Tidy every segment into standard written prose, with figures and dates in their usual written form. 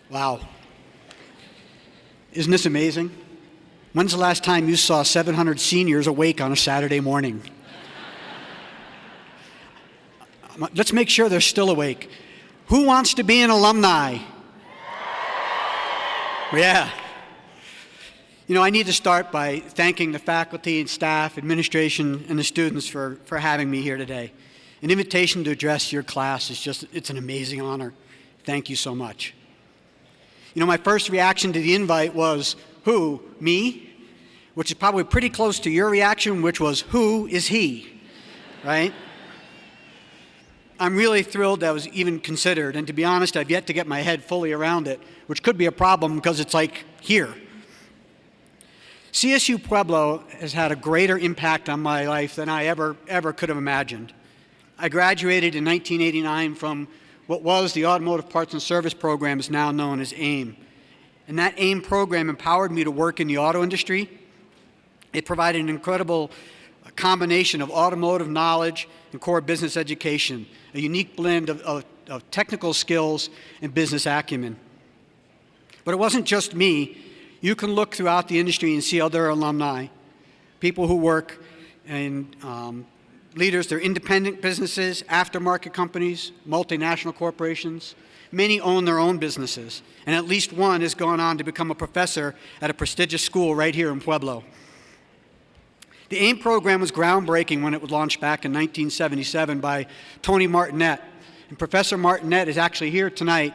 Wow. Isn't this amazing? When's the last time you saw 700 seniors awake on a Saturday morning? Let's make sure they're still awake. Who wants to be an alumni? Yeah. You know, I need to start by thanking the faculty and staff, administration, and the students for having me here today. An invitation to address your class is it's an amazing honor. Thank you so much. You know, my first reaction to the invite was, who? Me? Which is probably pretty close to your reaction, which was, who is he? Right? I'm really thrilled that was even considered, and to be honest, I've yet to get my head fully around it, which could be a problem because it's like here. CSU-Pueblo has had a greater impact on my life than I ever could have imagined. I graduated in 1989 from what was the Automotive Parts and Service Program, is now known as AIM. And that AIM program empowered me to work in the auto industry. It provided an incredible combination of automotive knowledge and core business education, a unique blend of technical skills and business acumen. But it wasn't just me. You can look throughout the industry and see other alumni, people who work in leaders, they're independent businesses, aftermarket companies, multinational corporations. Many own their own businesses, and at least one has gone on to become a professor at a prestigious school right here in Pueblo. The AIM program was groundbreaking when it was launched back in 1977 by Tony Martinet. And Professor Martinet is actually here tonight,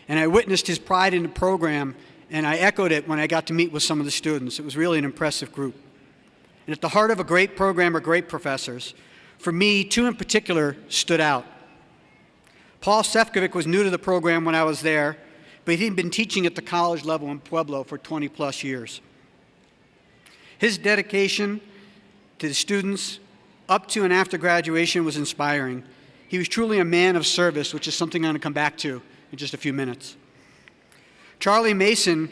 and I witnessed his pride in the program, and I echoed it when I got to meet with some of the students. It was really an impressive group. And at the heart of a great program are great professors. For me, two in particular stood out. Paul Sefcovic was new to the program when I was there, but he'd been teaching at the college level in Pueblo for 20 plus years. His dedication to the students up to and after graduation was inspiring. He was truly a man of service, which is something I'm going to come back to in just a few minutes. Charlie Mason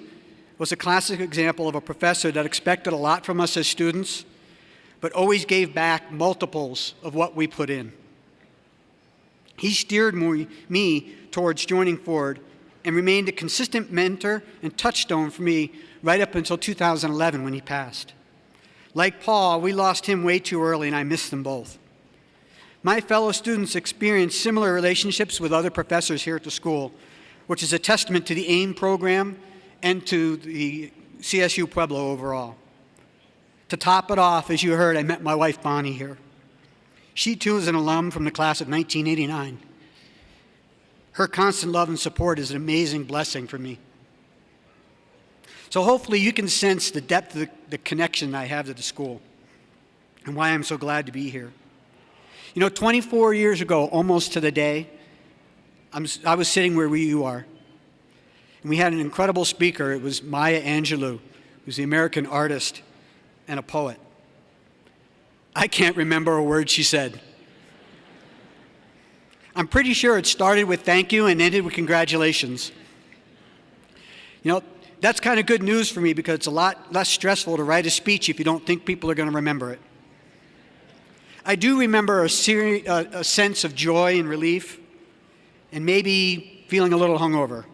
was a classic example of a professor that expected a lot from us as students, but always gave back multiples of what we put in. He steered me towards joining Ford and remained a consistent mentor and touchstone for me right up until 2011 when he passed. Like Paul, we lost him way too early, and I miss them both. My fellow students experienced similar relationships with other professors here at the school, which is a testament to the AIM program and to the CSU-Pueblo overall. To top it off, as you heard, I met my wife Bonnie here. She too is an alum from the class of 1989. Her constant love and support is an amazing blessing for me. So hopefully you can sense the depth of the connection I have to the school and why I'm so glad to be here. You know, 24 years ago, almost to the day, I was sitting where you are. And we had an incredible speaker. It was Maya Angelou, who's the American artist and a poet. I can't remember a word she said. I'm pretty sure it started with thank you and ended with congratulations. You know, that's kind of good news for me because it's a lot less stressful to write a speech if you don't think people are going to remember it. I do remember a sense of joy and relief and maybe feeling a little hungover.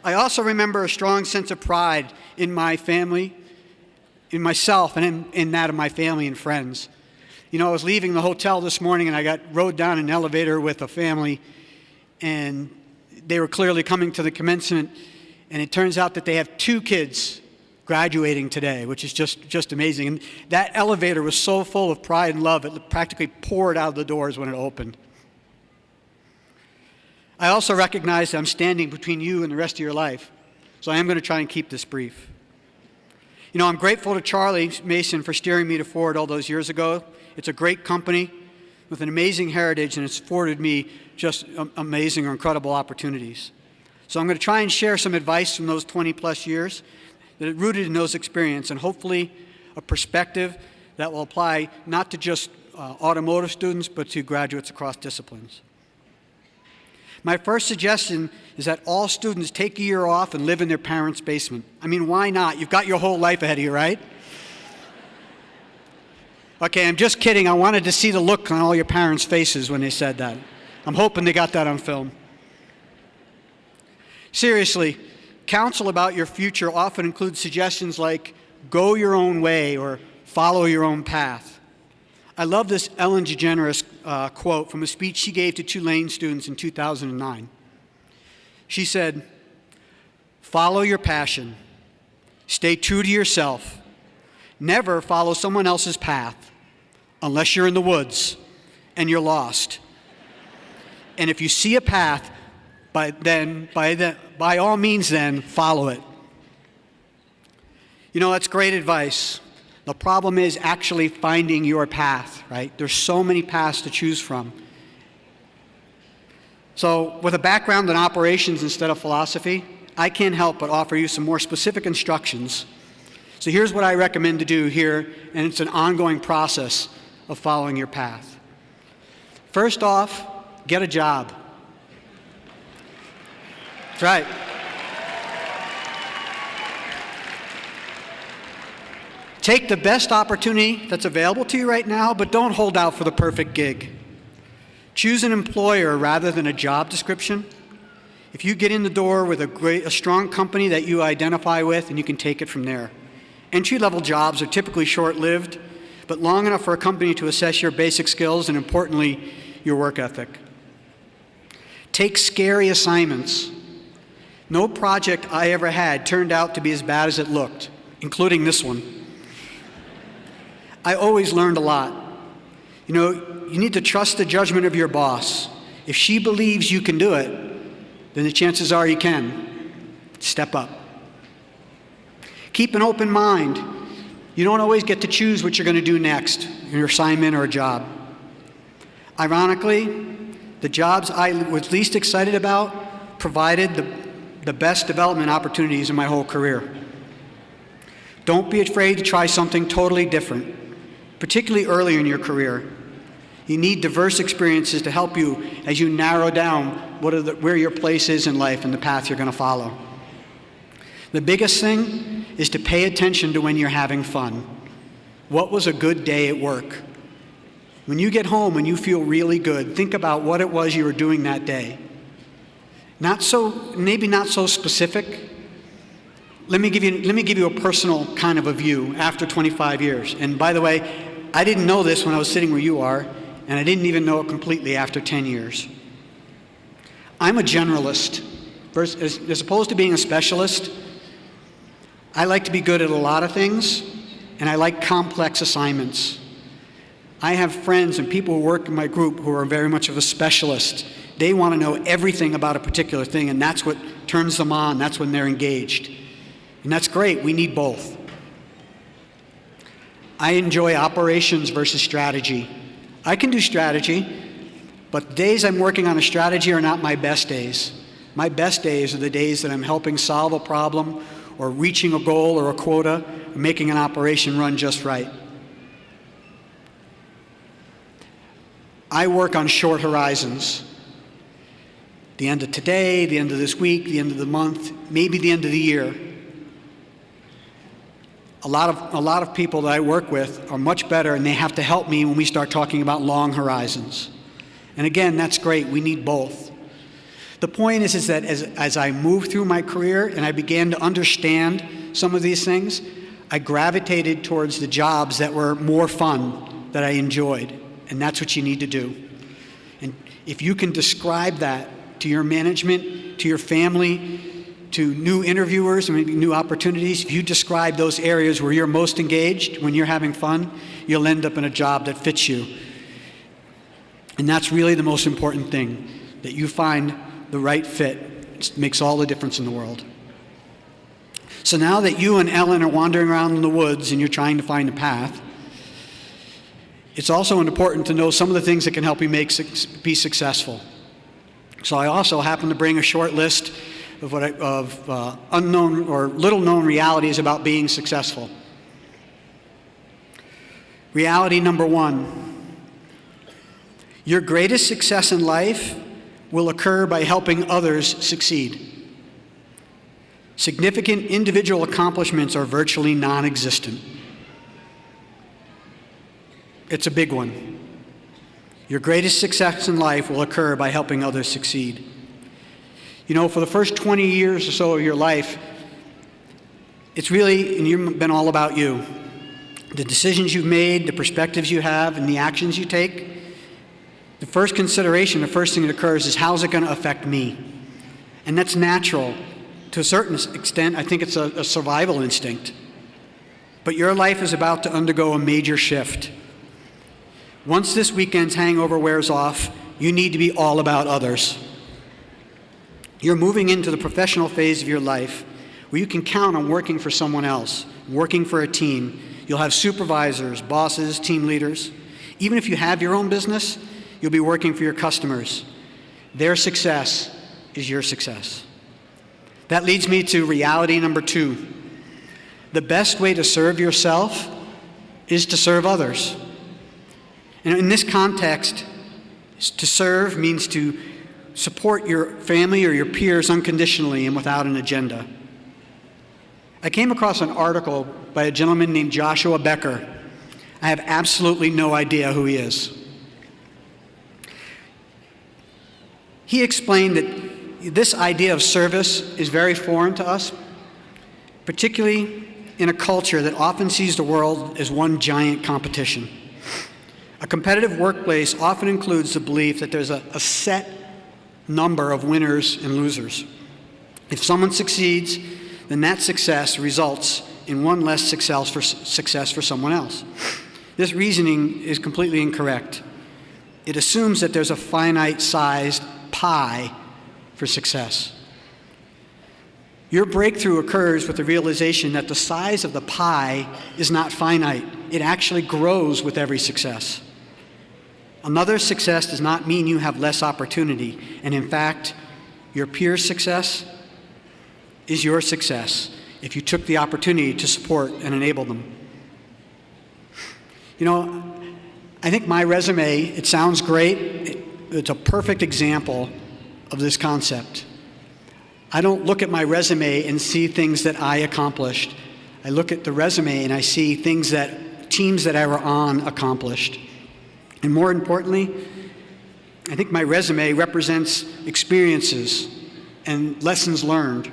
I also remember a strong sense of pride in my family, in myself, and in that of my family and friends. You know, I was leaving the hotel this morning and I rode down an elevator with a family, and they were clearly coming to the commencement, and it turns out that they have 2 kids graduating today, which is just amazing. And that elevator was so full of pride and love, it practically poured out of the doors when it opened. I also recognize that I'm standing between you and the rest of your life, so I am going to try and keep this brief. You know, I'm grateful to Charlie Mason for steering me to Ford all those years ago. It's a great company with an amazing heritage, and it's afforded me just amazing or incredible opportunities. So I'm going to try and share some advice from those 20 plus years that are rooted in those experiences, and hopefully a perspective that will apply not to just automotive students, but to graduates across disciplines. My first suggestion is that all students take a year off and live in their parents' basement. I mean, why not? You've got your whole life ahead of you, right? Okay, I'm just kidding. I wanted to see the look on all your parents' faces when they said that. I'm hoping they got that on film. Seriously, counsel about your future often includes suggestions like go your own way or follow your own path. I love this Ellen DeGeneres quote from a speech she gave to Tulane students in 2009. She said, "Follow your passion. Stay true to yourself. Never follow someone else's path unless you're in the woods and you're lost. And if you see a path, by all means then, follow it." You know, that's great advice. The problem is actually finding your path, right? There's so many paths to choose from. So with a background in operations instead of philosophy, I can't help but offer you some more specific instructions. So here's what I recommend to do here, and it's an ongoing process of following your path. First off, get a job. That's right. Take the best opportunity that's available to you right now, but don't hold out for the perfect gig. Choose an employer rather than a job description. If you get in the door with a strong company that you identify with, and you can take it from there. Entry-level jobs are typically short-lived, but long enough for a company to assess your basic skills and, importantly, your work ethic. Take scary assignments. No project I ever had turned out to be as bad as it looked, including this one. I always learned a lot. You know, you need to trust the judgment of your boss. If she believes you can do it, then the chances are you can. Step up. Keep an open mind. You don't always get to choose what you're going to do next, your assignment or a job. Ironically, the jobs I was least excited about provided the best development opportunities in my whole career. Don't be afraid to try something totally different, particularly early in your career. You need diverse experiences to help you as you narrow down where your place is in life and the path you're going to follow. The biggest thing is to pay attention to when you're having fun. What was a good day at work? When you get home and you feel really good, think about what it was you were doing that day. Maybe not so specific. Let me give you a personal kind of a view after 25 years. And by the way, I didn't know this when I was sitting where you are, and I didn't even know it completely after 10 years. I'm a generalist. As opposed to being a specialist, I like to be good at a lot of things, and I like complex assignments. I have friends and people who work in my group who are very much of a specialist. They want to know everything about a particular thing, and that's what turns them on. That's when they're engaged. And that's great. We need both. I enjoy operations versus strategy. I can do strategy, but the days I'm working on a strategy are not my best days. My best days are the days that I'm helping solve a problem or reaching a goal or a quota, or making an operation run just right. I work on short horizons. The end of today, the end of this week, the end of the month, maybe the end of the year. A lot of people that I work with are much better, and they have to help me when we start talking about long horizons. And again, that's great. We need both. The point is that as I moved through my career and I began to understand some of these things, I gravitated towards the jobs that were more fun, that I enjoyed. And that's what you need to do. And if you can describe that to your management, to your family, to new interviewers and maybe new opportunities, if you describe those areas where you're most engaged, when you're having fun, you'll end up in a job that fits you. And that's really the most important thing, that you find the right fit. It makes all the difference in the world. So now that you and Ellen are wandering around in the woods and you're trying to find a path, it's also important to know some of the things that can help you be successful. So I also happen to bring a short list of unknown or little-known realities about being successful. Reality number one: your greatest success in life will occur by helping others succeed. Significant individual accomplishments are virtually non-existent. It's a big one. Your greatest success in life will occur by helping others succeed. You know, for the first 20 years or so of your life, it's really, and you've been all about you. The decisions you've made, the perspectives you have, and the actions you take. The first consideration, the first thing that occurs is, how's it going to affect me? And that's natural. To a certain extent, I think it's a survival instinct. But your life is about to undergo a major shift. Once this weekend's hangover wears off, you need to be all about others. You're moving into the professional phase of your life where you can count on working for someone else, working for a team. You'll have supervisors, bosses, team leaders. Even if you have your own business, you'll be working for your customers. Their success is your success. That leads me to reality number 2. The best way to serve yourself is to serve others. And in this context, to serve means to support your family or your peers unconditionally and without an agenda. I came across an article by a gentleman named Joshua Becker. I have absolutely no idea who he is. He explained that this idea of service is very foreign to us, particularly in a culture that often sees the world as one giant competition. A competitive workplace often includes the belief that there's a set number of winners and losers. If someone succeeds, then that success results in one less success for someone else. This reasoning is completely incorrect. It assumes that there's a finite-sized pie for success. Your breakthrough occurs with the realization that the size of the pie is not finite. It actually grows with every success. Another success does not mean you have less opportunity, and in fact, your peer's success is your success if you took the opportunity to support and enable them. You know, I think my resume, it sounds great. It's a perfect example of this concept. I don't look at my resume and see things that I accomplished. I look at the resume and I see things that teams that I were on accomplished. And more importantly, I think my resume represents experiences and lessons learned.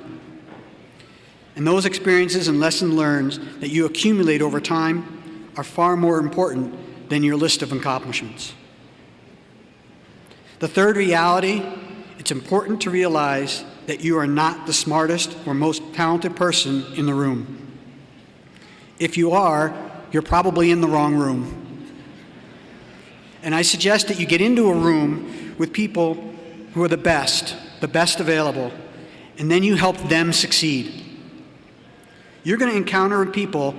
And those experiences and lessons learned that you accumulate over time are far more important than your list of accomplishments. The third reality, it's important to realize that you are not the smartest or most talented person in the room. If you are, you're probably in the wrong room. And I suggest that you get into a room with people who are the best available, and then you help them succeed. You're going to encounter people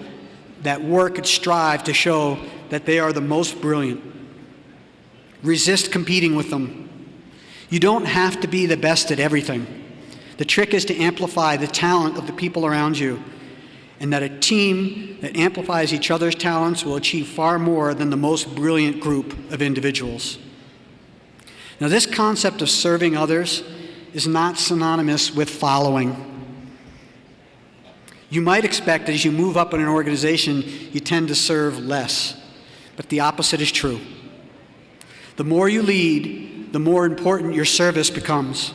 that work and strive to show that they are the most brilliant. Resist competing with them. You don't have to be the best at everything. The trick is to amplify the talent of the people around you, and that a team that amplifies each other's talents will achieve far more than the most brilliant group of individuals. Now, this concept of serving others is not synonymous with following. You might expect that as you move up in an organization, you tend to serve less, but the opposite is true. The more you lead, the more important your service becomes.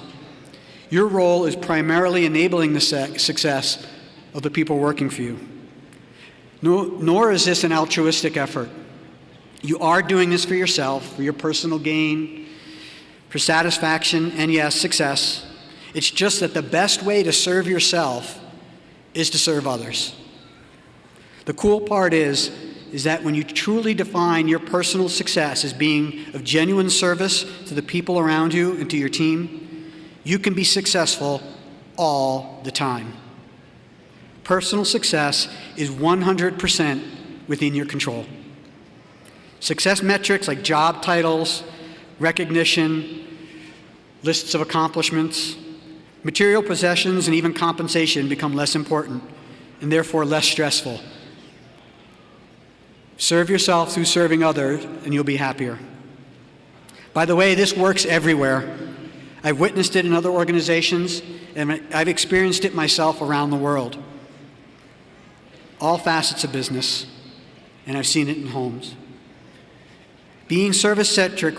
Your role is primarily enabling the success of the people working for you. Nor is this an altruistic effort. You are doing this for yourself, for your personal gain, for satisfaction, and yes, success. It's just that the best way to serve yourself is to serve others. The cool part is that when you truly define your personal success as being of genuine service to the people around you and to your team, you can be successful all the time. Personal success is 100% within your control. Success metrics like job titles, recognition, lists of accomplishments, material possessions, and even compensation become less important and therefore less stressful. Serve yourself through serving others, and you'll be happier. By the way, this works everywhere. I've witnessed it in other organizations, and I've experienced it myself around the world. All facets of business, and I've seen it in homes. Being service-centric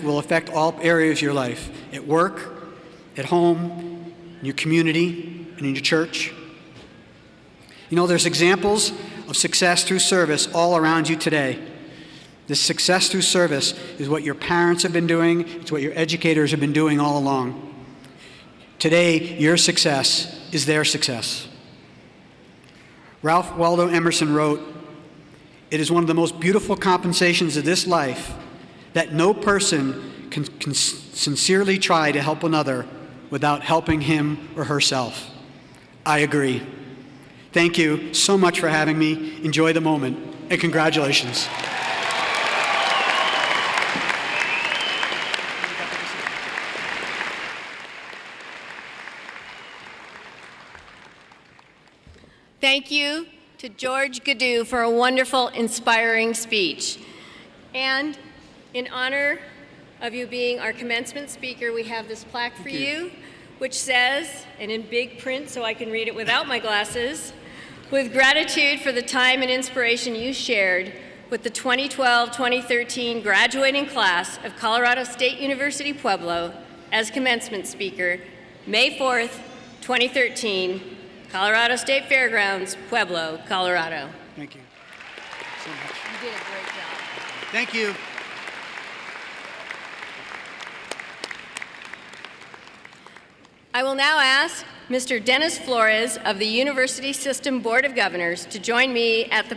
will affect all areas of your life, at work, at home, in your community, and in your church. You know, there's examples of success through service all around you today. This success through service is what your parents have been doing. It's what your educators have been doing all along. Today, your success is their success. Ralph Waldo Emerson wrote, "It is one of the most beautiful compensations of this life that no person can sincerely try to help another without helping him or herself." I agree. Thank you so much for having me. Enjoy the moment, and congratulations. Thank you to George Goddu for a wonderful, inspiring speech. And in honor of you being our commencement speaker, we have this plaque for you, which says, and in big print so I can read it without my glasses, "With gratitude for the time and inspiration you shared with the 2012-2013 graduating class of Colorado State University Pueblo as commencement speaker, May 4th, 2013, Colorado State Fairgrounds, Pueblo, Colorado." Thank you so much. You did a great job. Thank you. I will now ask Mr. Dennis Flores of the University System Board of Governors to join me at the